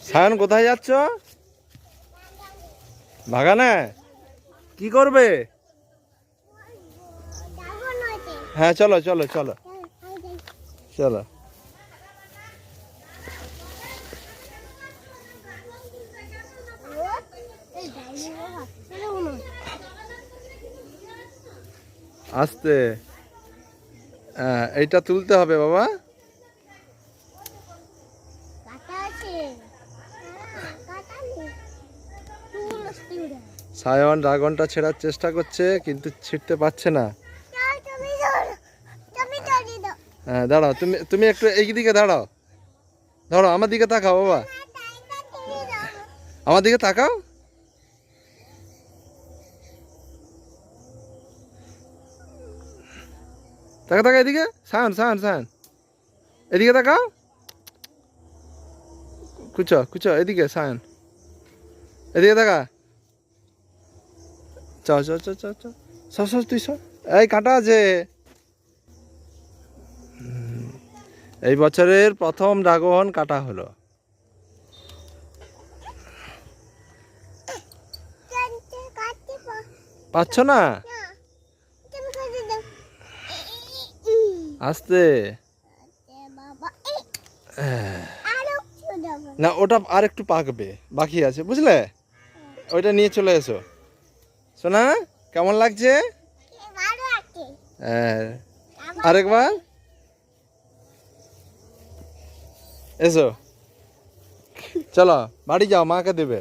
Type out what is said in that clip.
সায়ন কোথায় যাচ্ছ? বাগানে কি করবে? হ্যাঁ চলো চলো চলো চলো। আস্তে, হ্যাঁ এইটা তুলতে হবে বাবা। সায়ন ড্রাগনটা ছেড়ার চেষ্টা করছে কিন্তু ছিঁড়তে পারছে না। হ্যাঁ দাঁড়াও, তুমি তুমি একটু এই দিকে দাঁড়াও, ধরো আমার দিকে তাকাও বাবা, আমার দিকে তাকাও। তাকা তাকা এদিকে, সায়ন সায়ন সায়ন এদিকে তাকাও। কুচো কুচো এদিকে সায়ন, এদিকে তাকা। চ চ চ চ চ সব সব তুই সব, এই কাঁটা আছে। এই বছরের প্রথম ড্রাগন কাটা হলো। পাচ্ছ না? আস্তে, না ওটা আর একটু পাকবে, বাকি আছে বুঝলে, ওইটা নিয়ে চলে এসো। শোনা কেমন লাগছে? হ্যাঁ আরেকবার এসো, চলো বাড়ি যাও, মাকে দেবে।